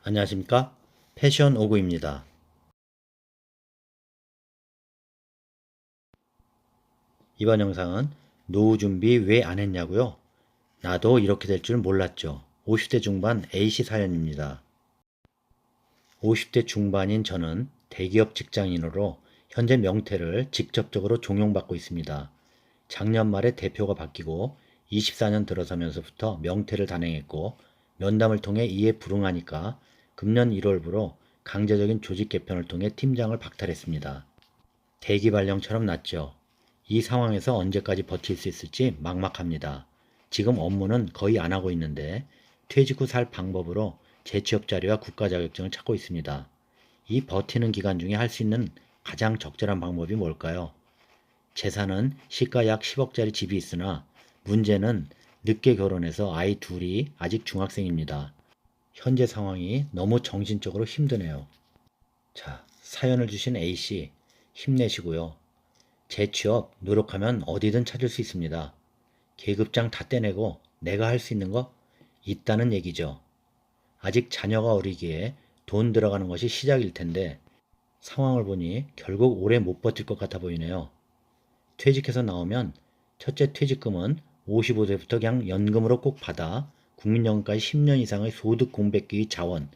안녕하십니까? 패션 오구입니다. 이번 영상은 노후 준비 왜 안 했냐고요? 나도 이렇게 될 줄 몰랐죠. 50대 중반 A씨 사연입니다. 50대 중반인 저는 대기업 직장인으로 현재 명퇴를 직접적으로 종용받고 있습니다. 작년 말에 대표가 바뀌고 24년 들어서면서부터 명퇴를 단행했고 면담을 통해 이에 불응하니까 금년 1월부로 강제적인 조직 개편을 통해 팀장을 박탈했습니다. 대기발령처럼 났죠. 이 상황에서 언제까지 버틸 수 있을지 막막합니다. 지금 업무는 거의 안 하고 있는데 퇴직 후 살 방법으로 재취업 자리와 국가 자격증을 찾고 있습니다. 이 버티는 기간 중에 할 수 있는 가장 적절한 방법이 뭘까요? 재산은 시가 약 10억짜리 집이 있으나 문제는 늦게 결혼해서 아이 둘이 아직 중학생입니다. 현재 상황이 너무 정신적으로 힘드네요. 자, 사연을 주신 A씨 힘내시고요. 재취업 노력하면 어디든 찾을 수 있습니다. 계급장 다 떼내고 내가 할 수 있는 거 있다는 얘기죠. 아직 자녀가 어리기에 돈 들어가는 것이 시작일 텐데 상황을 보니 결국 오래 못 버틸 것 같아 보이네요. 퇴직해서 나오면 첫째 퇴직금은 55세부터 그냥 연금으로 꼭 받아 국민연금까지 10년 이상의 소득 공백기 자원,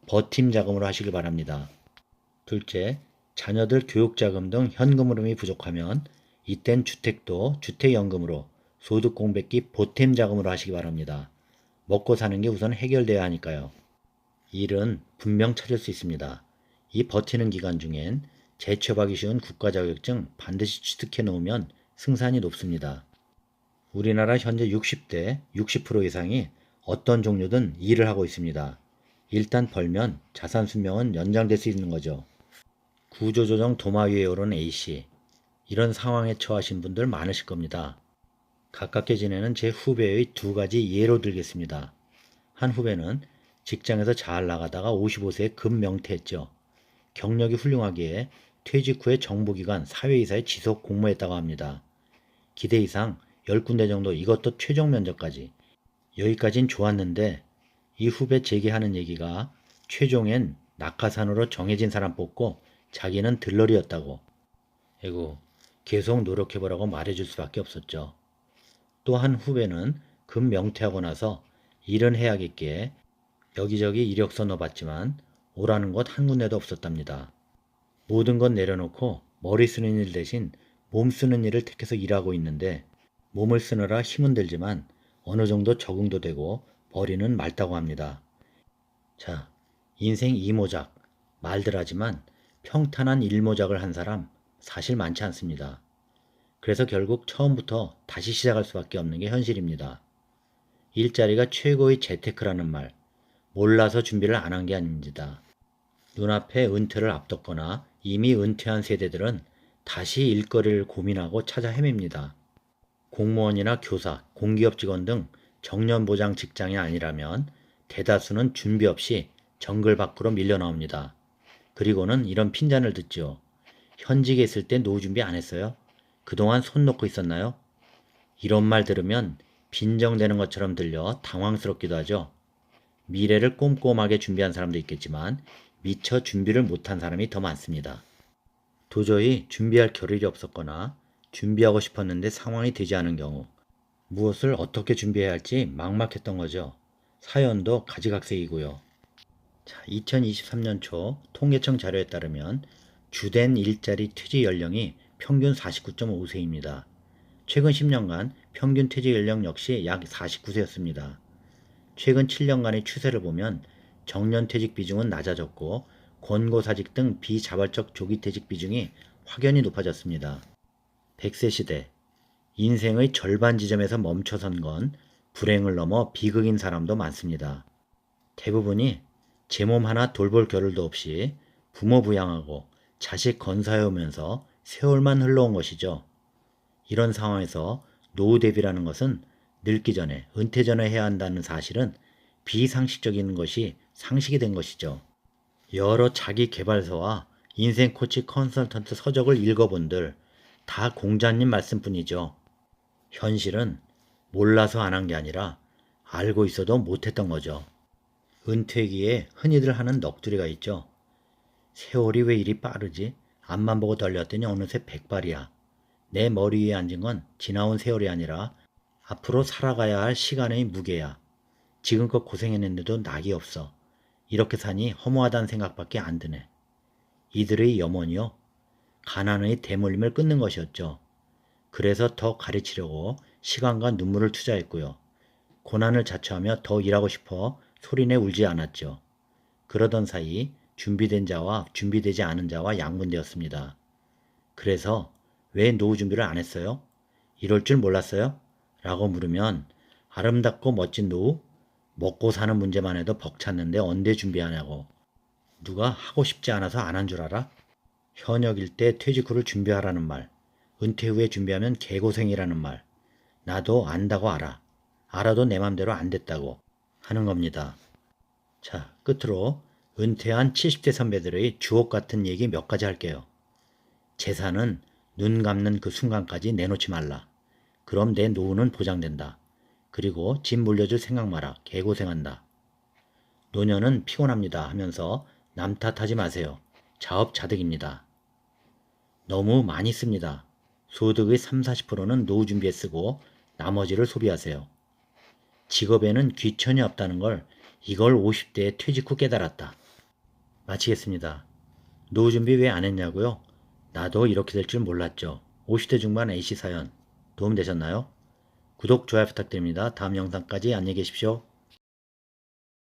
버팀 자금으로 하시길 바랍니다. 둘째, 자녀들 교육자금 등 현금 흐름이 부족하면 이땐 주택도 주택연금으로 소득 공백기 보탬 자금으로 하시기 바랍니다. 먹고 사는 게 우선 해결돼야 하니까요. 일은 분명 찾을 수 있습니다. 이 버티는 기간 중엔 재취업하기 쉬운 국가 자격증 반드시 취득해 놓으면 승산이 높습니다. 우리나라 현재 60대 60% 이상이 어떤 종류든 일을 하고 있습니다. 일단 벌면 자산 수명은 연장될 수 있는 거죠. 구조조정 도마 위에 오른 A씨. 이런 상황에 처하신 분들 많으실 겁니다. 가깝게 지내는 제 후배의 두 가지 예로 들겠습니다. 한 후배는 직장에서 잘 나가다가 55세에 급명퇴했죠. 경력이 훌륭하기에 퇴직 후에 정보기관 사회이사에 지속 공모했다고 합니다. 기대 이상 10군데 정도 이것도 최종 면접까지. 여기까진 좋았는데 이 후배 제기하는 얘기가 최종엔 낙하산으로 정해진 사람 뽑고 자기는 들러리였다고. 에고, 계속 노력해보라고 말해줄 수밖에 없었죠. 또 한 후배는 급 명퇴하고 나서 일은 해야겠기에 여기저기 이력서 넣어봤지만 오라는 곳 한 군데도 없었답니다. 모든 건 내려놓고 머리 쓰는 일 대신 몸 쓰는 일을 택해서 일하고 있는데 몸을 쓰느라 힘은 들지만 어느 정도 적응도 되고 머리는 맑다고 합니다. 자, 인생 이모작 말들 하지만 평탄한 일모작을 한 사람 사실 많지 않습니다. 그래서 결국 처음부터 다시 시작할 수밖에 없는 게 현실입니다. 일자리가 최고의 재테크라는 말, 몰라서 준비를 안 한 게 아닙니다. 눈앞에 은퇴를 앞뒀거나 이미 은퇴한 세대들은 다시 일거리를 고민하고 찾아 헤맵니다. 공무원이나 교사, 공기업 직원 등 정년보장 직장이 아니라면 대다수는 준비 없이 정글 밖으로 밀려 나옵니다. 그리고는 이런 핀잔을 듣죠. 현직에 있을 때 노후 준비 안 했어요? 그동안 손 놓고 있었나요? 이런 말 들으면 빈정대는 것처럼 들려 당황스럽기도 하죠. 미래를 꼼꼼하게 준비한 사람도 있겠지만 미처 준비를 못한 사람이 더 많습니다. 도저히 준비할 겨를이 없었거나 준비하고 싶었는데 상황이 되지 않은 경우 무엇을 어떻게 준비해야 할지 막막했던 거죠. 사연도 가지각색이고요. 자, 2023년 초 통계청 자료에 따르면 주된 일자리 퇴직 연령이 평균 49.5세입니다. 최근 10년간 평균 퇴직 연령 역시 약 49세였습니다. 최근 7년간의 추세를 보면 정년퇴직 비중은 낮아졌고 권고사직 등 비자발적 조기퇴직 비중이 확연히 높아졌습니다. 100세 시대, 인생의 절반 지점에서 멈춰선 건 불행을 넘어 비극인 사람도 많습니다. 대부분이 제 몸 하나 돌볼 겨를도 없이 부모 부양하고 자식 건사해오면서 세월만 흘러온 것이죠. 이런 상황에서 노후 대비라는 것은 늙기 전에, 은퇴 전에 해야 한다는 사실은 비상식적인 것이 상식이 된 것이죠. 여러 자기 개발서와 인생 코치 컨설턴트 서적을 읽어본들 다 공자님 말씀뿐이죠. 현실은 몰라서 안 한 게 아니라 알고 있어도 못했던 거죠. 은퇴기에 흔히들 하는 넋두리가 있죠. 세월이 왜 이리 빠르지? 앞만 보고 떨렸더니 어느새 백발이야. 내 머리 위에 앉은 건 지나온 세월이 아니라 앞으로 살아가야 할 시간의 무게야. 지금껏 고생했는데도 낙이 없어. 이렇게 사니 허무하다는 생각밖에 안 드네. 이들의 염원이요. 가난의 대물림을 끊는 것이었죠. 그래서 더 가르치려고 시간과 눈물을 투자했고요. 고난을 자초하며 더 일하고 싶어 소리내 울지 않았죠. 그러던 사이 준비된 자와 준비되지 않은 자와 양분되었습니다. 그래서 왜 노후 준비를 안 했어요? 이럴 줄 몰랐어요? 라고 물으면 아름답고 멋진 노후? 먹고 사는 문제만 해도 벅찼는데 언제 준비하냐고. 누가 하고 싶지 않아서 안 한 줄 알아? 현역일 때 퇴직 후를 준비하라는 말, 은퇴 후에 준비하면 개고생이라는 말, 나도 안다고 알아. 알아도 내 맘대로 안 됐다고 하는 겁니다. 자, 끝으로 은퇴한 70대 선배들의 주옥 같은 얘기 몇 가지 할게요. 재산은 눈 감는 그 순간까지 내놓지 말라. 그럼 내 노후는 보장된다. 그리고 집 물려줄 생각 마라. 개고생한다. 노년은 피곤합니다 하면서 남 탓하지 마세요. 자업자득입니다. 너무 많이 씁니다. 소득의 3, 40%는 노후 준비에 쓰고 나머지를 소비하세요. 직업에는 귀천이 없다는 걸 이걸 50대에 퇴직 후 깨달았다. 마치겠습니다. 노후 준비 왜 안 했냐고요? 나도 이렇게 될 줄 몰랐죠. 50대 중반 A씨 사연 도움되셨나요? 구독, 좋아요 부탁드립니다. 다음 영상까지 안녕히 계십시오.